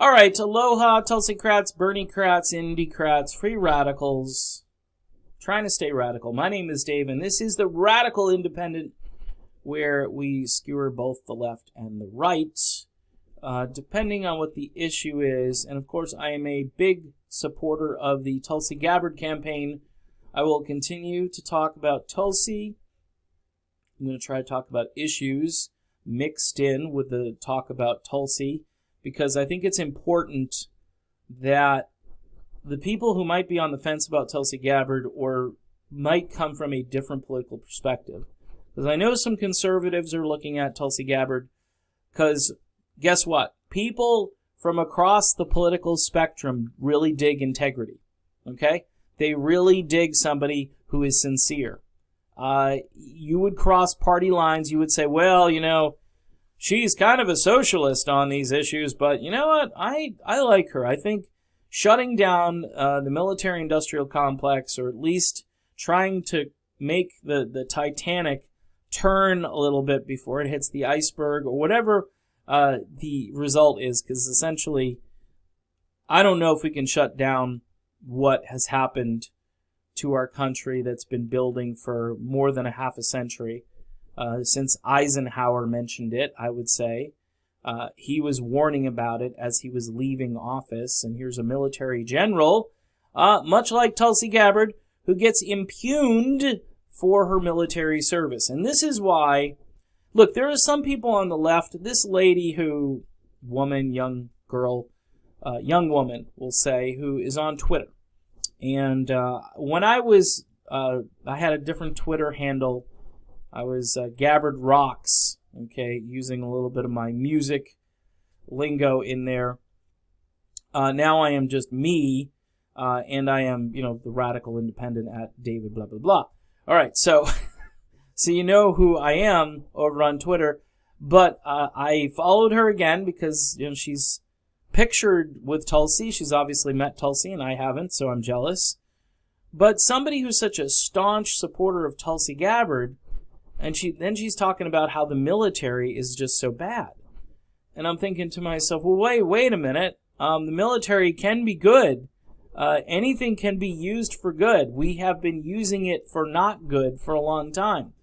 All right, aloha, Tulsi-crats, Bernie-crats, Indie-crats, free radicals. Trying to stay radical. My name is Dave, and this is the Radical Independent, where we skewer both the left and the right, depending on what the issue is. And, of course, I am a big supporter of the Tulsi Gabbard campaign. I will continue to talk about Tulsi. I'm going to try to talk about issues mixed in with the talk about Tulsi, because I think it's important that the people who might be on the fence about Tulsi Gabbard or might come from a different political perspective. Because I know some conservatives are looking at Tulsi Gabbard, because guess what? People from across the political spectrum really dig integrity, okay? They really dig somebody who is sincere. You would cross party lines. You would say, well, you know, she's kind of a socialist on these issues, but you know what? I like her. I think shutting down the military-industrial complex, or at least trying to make the Titanic turn a little bit before it hits the iceberg, or whatever the result is, because essentially, I don't know if we can shut down what has happened to our country that's been building for more than a half a century. Since Eisenhower mentioned it, I would say. He was warning about it as he was leaving office. And here's a military general, much like Tulsi Gabbard, who gets impugned for her military service. And this is why, look, there are some people on the left, this lady who, young woman, we'll say, who is on Twitter. And when I had a different Twitter handle. I was Gabbard Rocks, okay, using a little bit of my music lingo in there. Now I am just me, and I am, the Radical Independent at David blah, blah, blah. All right, so you know who I am over on Twitter, but I followed her again because, she's pictured with Tulsi. She's obviously met Tulsi, and I haven't, so I'm jealous. But somebody who's such a staunch supporter of Tulsi Gabbard, and she's talking about how the military is just so bad. And I'm thinking to myself, well, wait a minute. The military can be good. Anything can be used for good. We have been using it for not good for a long time.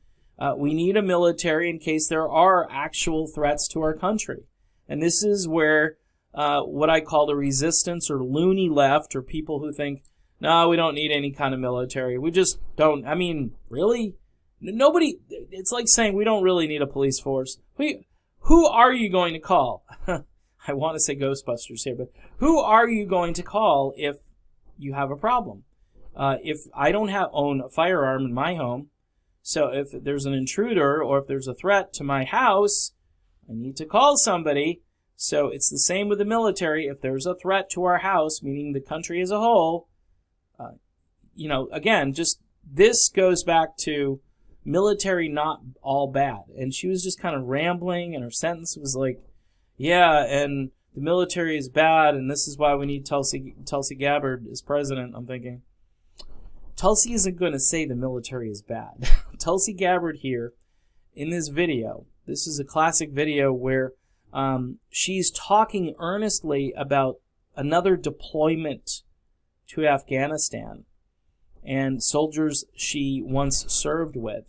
We need a military in case there are actual threats to our country. And this is where what I call the resistance or loony left, or people who think, no, we don't need any kind of military. We just don't. I mean, really? Nobody, it's like saying we don't really need a police force. Who are you going to call? I want to say Ghostbusters here, but who are you going to call if you have a problem? If I don't own a firearm in my home, so if there's an intruder or if there's a threat to my house, I need to call somebody. So it's the same with the military. If there's a threat to our house, meaning the country as a whole, again, just this goes back to military not all bad. And she was just kind of rambling, and her sentence was like, yeah, and the military is bad, and this is why we need Tulsi Gabbard as president. I'm thinking, Tulsi isn't going to say the military is bad. Tulsi Gabbard here, in this video, this is a classic video where she's talking earnestly about another deployment to Afghanistan and soldiers she once served with.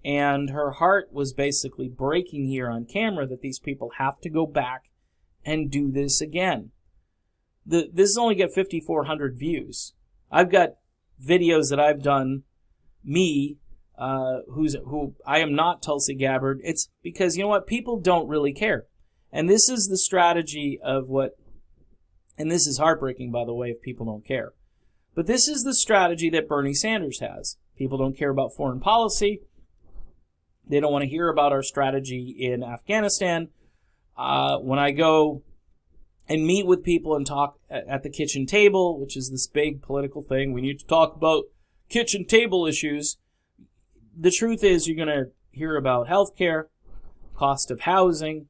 And her heart was basically breaking here on camera that these people have to go back and do this again. This only got 5,400 views. I've got videos that I've done, who I am not Tulsi Gabbard. It's because, you know what, people don't really care. And this is the strategy of and this is heartbreaking, by the way, if people don't care. But this is the strategy that Bernie Sanders has. People don't care about foreign policy. They don't want to hear about our strategy in Afghanistan. When I go and meet with people and talk at the kitchen table, which is this big political thing, we need to talk about kitchen table issues. The truth is you're going to hear about healthcare, cost of housing,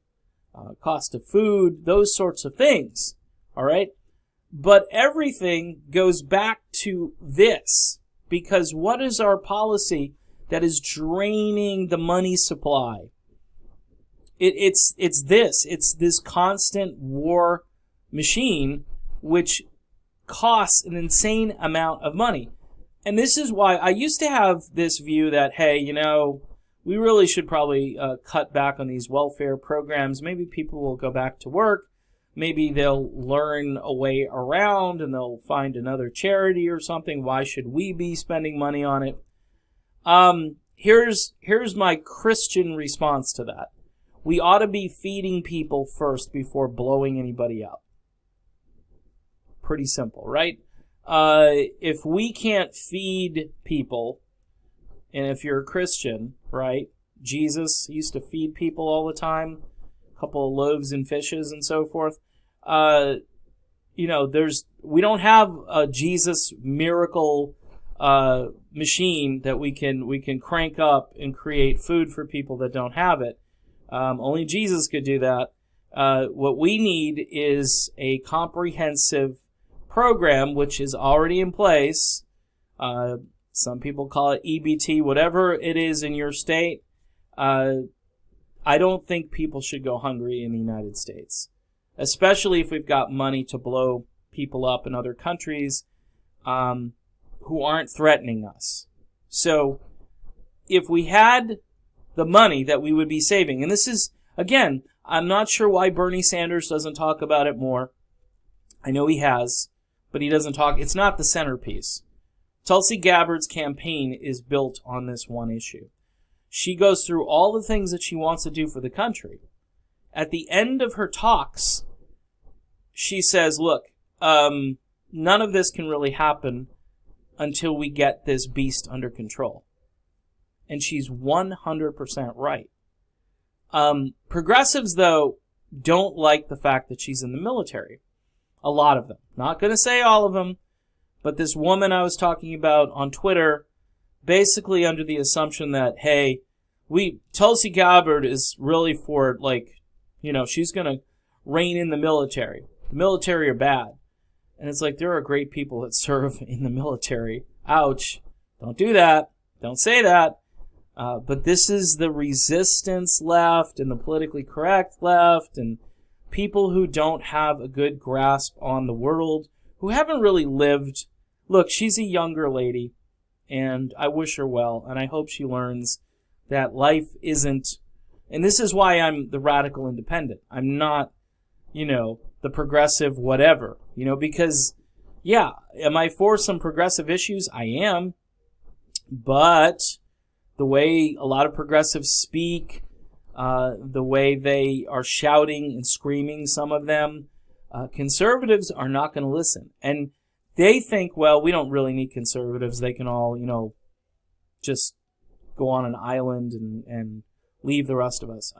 cost of food, those sorts of things. All right? But everything goes back to this, because what is our policy that is draining the money supply? It's this constant war machine, which costs an insane amount of money. And this is why I used to have this view that, hey, we really should probably cut back on these welfare programs. Maybe people will go back to work. Maybe they'll learn a way around and they'll find another charity or something. Why should we be spending money on it? Here's my Christian response to that. We ought to be feeding people first before blowing anybody up. Pretty simple, right? If we can't feed people, and if you're a Christian, right? Jesus used to feed people all the time, a couple of loaves and fishes and so forth. We don't have a Jesus miracle machine that we can crank up and create food for people that don't have it. Only Jesus could do that. What we need is a comprehensive program, which is already in place. Some people call it EBT, whatever it is in your state. I don't think people should go hungry in the United States, especially if we've got money to blow people up in other countries who aren't threatening us. So if we had the money that we would be saving, and this is, again, I'm not sure why Bernie Sanders doesn't talk about it more. I know he has, but he doesn't talk. It's not the centerpiece. Tulsi Gabbard's campaign is built on this one issue. She goes through all the things that she wants to do for the country. At the end of her talks, she says, look, none of this can really happen until we get this beast under control. And she's 100% right. Progressives, though, don't like the fact that she's in the military. A lot of them. Not going to say all of them, but this woman I was talking about on Twitter, basically under the assumption that, hey, Tulsi Gabbard is really for, she's going to rein in the military. The military are bad. And it's like, there are great people that serve in the military. Ouch. Don't do that. Don't say that. But this is the resistance left and the politically correct left and people who don't have a good grasp on the world, who haven't really lived. Look, she's a younger lady, and I wish her well, and I hope she learns that life isn't, and this is why I'm the radical independent. I'm not, the progressive whatever, because, yeah, am I for some progressive issues? I am, but the way a lot of progressives speak, the way they are shouting and screaming, some of them, conservatives are not going to listen. And they think, well, we don't really need conservatives. They can all, just go on an island and leave the rest of us.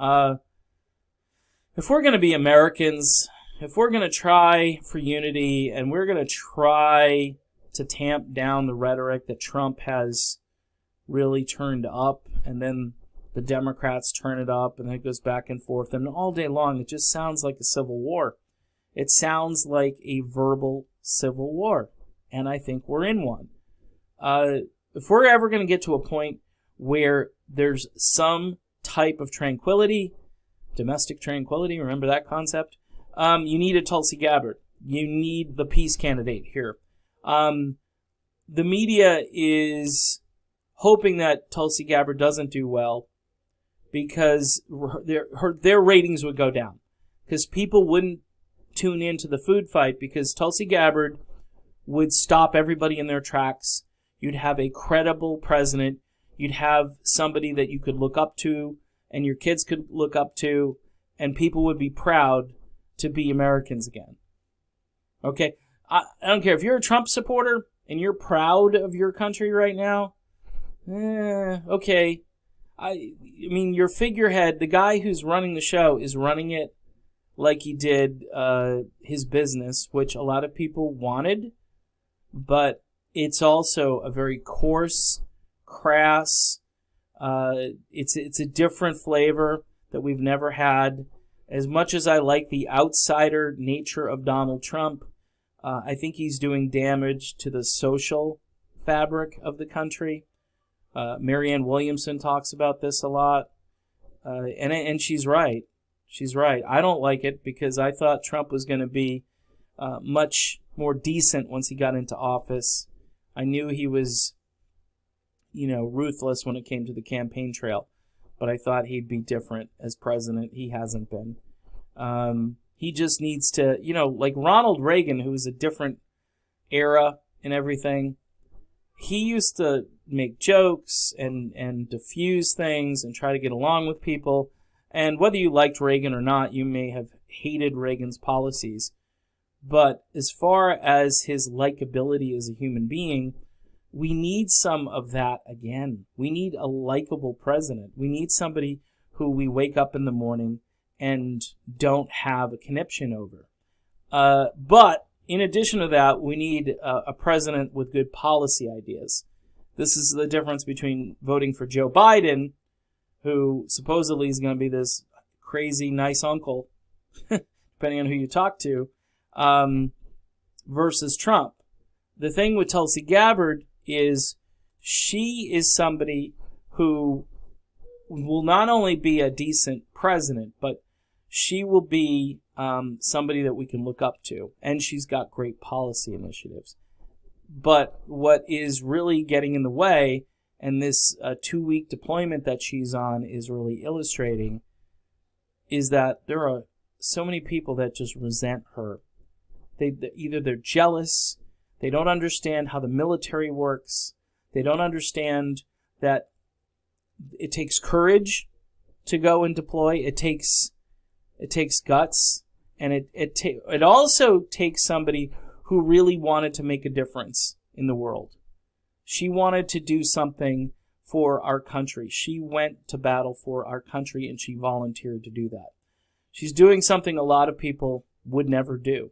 If we're going to be Americans, if we're going to try for unity and we're going to try to tamp down the rhetoric that Trump has really turned up, and then the Democrats turn it up, and then it goes back and forth, and all day long it just sounds like a civil war. It sounds like a verbal civil war, and I think we're in one. If we're ever going to get to a point where there's some type of tranquility, domestic tranquility, remember that concept? You need a Tulsi Gabbard. You need the peace candidate here. The media is hoping that Tulsi Gabbard doesn't do well because their ratings would go down. Because people wouldn't tune into the food fight because Tulsi Gabbard would stop everybody in their tracks. You'd have a credible president. You'd have somebody that you could look up to and your kids could look up to, and people would be proud to be Americans again. Okay? I don't care. If you're a Trump supporter and you're proud of your country right now, okay. I mean, your figurehead, the guy who's running the show, is running it like he did his business, which a lot of people wanted, but it's also a very coarse, crass, it's a different flavor that we've never had. As much as I like the outsider nature of Donald Trump, I think he's doing damage to the social fabric of the country. Marianne Williamson talks about this a lot, and she's right. She's right. I don't like it because I thought Trump was going to be much more decent once he got into office. I knew he was, ruthless when it came to the campaign trail, but I thought he'd be different as president. He hasn't been. He just needs to, like Ronald Reagan, who was a different era and everything. He used to make jokes and diffuse things and try to get along with people. And whether you liked Reagan or not, you may have hated Reagan's policies. But as far as his likability as a human being, we need some of that again. We need a likable president. We need somebody who we wake up in the morning and don't have a conniption over. But in addition to that, we need a president with good policy ideas. This is the difference between voting for Joe Biden, who supposedly is going to be this crazy nice uncle, depending on who you talk to, versus Trump. The thing with Tulsi Gabbard is she is somebody who will not only be a decent president, but she will be somebody that we can look up to. And she's got great policy initiatives. But what is really getting in the way, and this 2-week deployment that she's on is really illustrating, is that there are so many people that just resent her. Either they're jealous, they don't understand how the military works, they don't understand that it takes courage to go and deploy, it takes guts, and it also takes somebody who really wanted to make a difference in the world. She wanted to do something for our country. She went to battle for our country, and she volunteered to do that. She's doing something a lot of people would never do.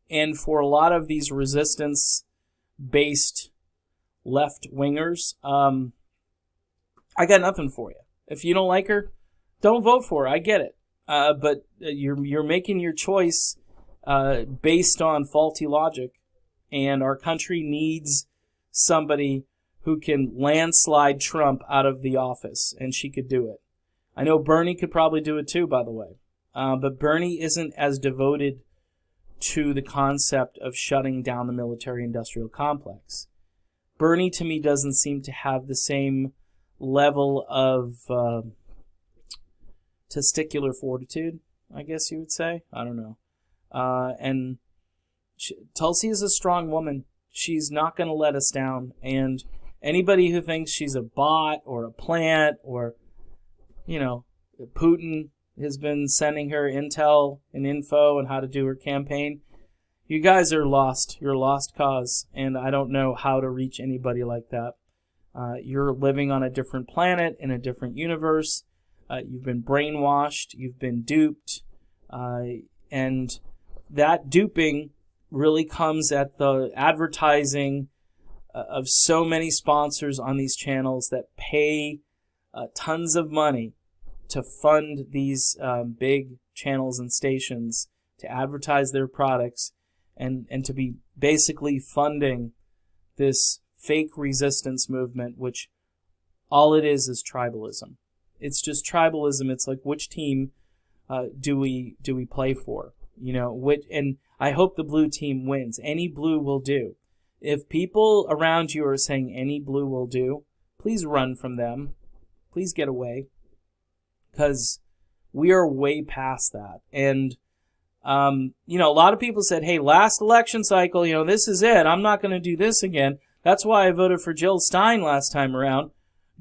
And for a lot of these resistance-based left-wingers, I got nothing for you. If you don't like her, don't vote for her. I get it. But you're making your choice based on faulty logic, and our country needs somebody who can landslide Trump out of the office, and she could do it. I know Bernie could probably do it too, by the way. But Bernie isn't as devoted to the concept of shutting down the military-industrial complex. Bernie, to me, doesn't seem to have the same level of testicular fortitude, I guess you would say. I don't know. And Tulsi is a strong woman. She's not going to let us down. And anybody who thinks she's a bot or a plant or, Putin has been sending her intel and info on how to do her campaign, you guys are lost. You're a lost cause. And I don't know how to reach anybody like that. You're living on a different planet in a different universe. You've been brainwashed. You've been duped. And that duping really comes at the advertising of so many sponsors on these channels that pay tons of money to fund these big channels and stations to advertise their products and to be basically funding this fake resistance movement, which all it is tribalism. It's just tribalism. It's like, which team do we play for? And I hope the blue team wins. Any blue will do. If people around you are saying any blue will do, please run from them. Please get away. Because we are way past that. And, a lot of people said, hey, last election cycle, this is it. I'm not going to do this again. That's why I voted for Jill Stein last time around.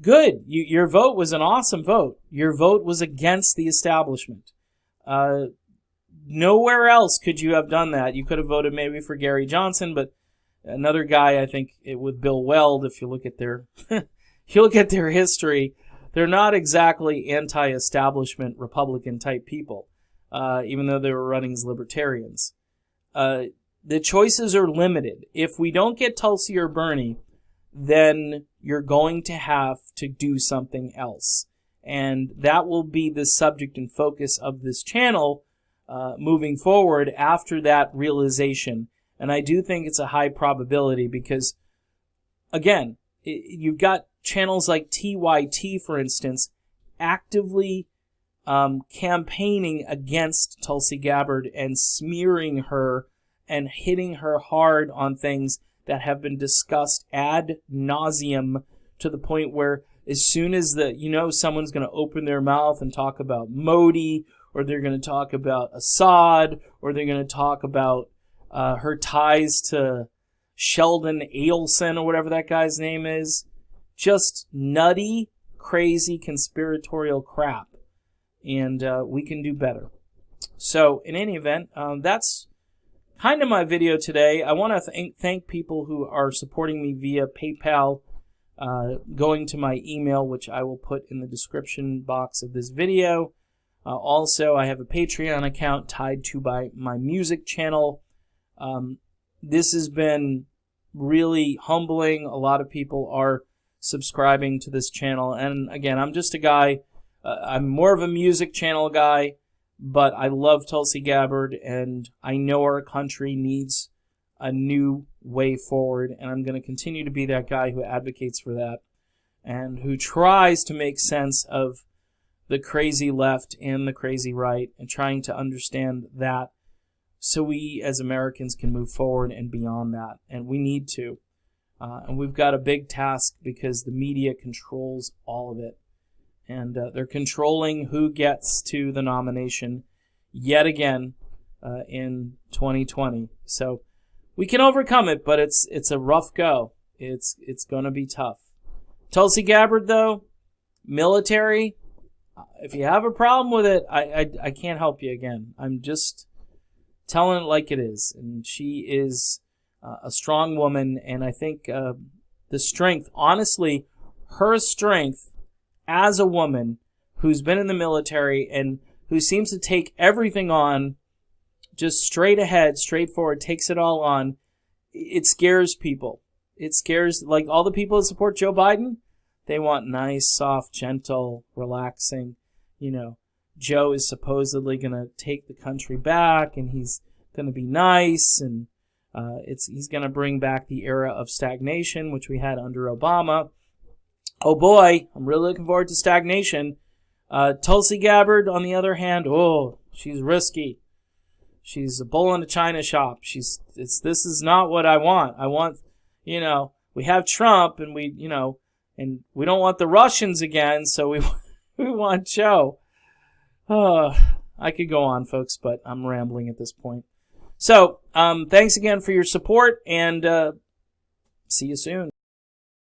Good. Your vote was an awesome vote. Your vote was against the establishment. Nowhere else could you have done that. You could have voted maybe for Gary Johnson, but another guy, I think, with Bill Weld, if you look at their history, they're not exactly anti-establishment Republican-type people, even though they were running as libertarians. The choices are limited. If we don't get Tulsi or Bernie, then you're going to have to do something else. And that will be the subject and focus of this channel moving forward after that realization. And I do think it's a high probability because, again, you've got channels like TYT, for instance, actively campaigning against Tulsi Gabbard and smearing her and hitting her hard on things that have been discussed ad nauseum, to the point where as soon as someone's going to open their mouth and talk about Modi, or they're going to talk about Assad, or they're going to talk about her ties to Sheldon Adelson, or whatever that guy's name is, just nutty, crazy, conspiratorial crap. And we can do better. So, in any event, that's kind of my video today. I want to thank people who are supporting me via PayPal, going to my email, which I will put in the description box of this video. Also, I have a Patreon account tied to my music channel. This has been really humbling. A lot of people are subscribing to this channel. And again, I'm just a guy. I'm more of a music channel guy, but I love Tulsi Gabbard, and I know our country needs a new way forward, and I'm going to continue to be that guy who advocates for that and who tries to make sense of the crazy left and the crazy right, and trying to understand that so we as Americans can move forward and beyond that. And we need to. And we've got a big task because the media controls all of it. And they're controlling who gets to the nomination yet again in 2020. So we can overcome it, but it's a rough go. It's going to be tough. Tulsi Gabbard, though, military, if you have a problem with it, I can't help you again. I'm just telling it like it is. And she is a strong woman, and I think the strength, honestly, her strength as a woman who's been in the military and who seems to take everything on just straight ahead, straightforward, takes it all on, it scares people. It scares, like all the people that support Joe Biden, they want nice, soft, gentle, relaxing. Joe is supposedly going to take the country back, and he's going to be nice, and he's going to bring back the era of stagnation, which we had under Obama. Oh boy, I'm really looking forward to stagnation. Tulsi Gabbard, on the other hand, she's risky. She's a bull in a china shop. This is not what I want. I want, we have Trump, and we don't want the Russians again, so we want Joe. I could go on, folks, but I'm rambling at this point. So, thanks again for your support, and see you soon.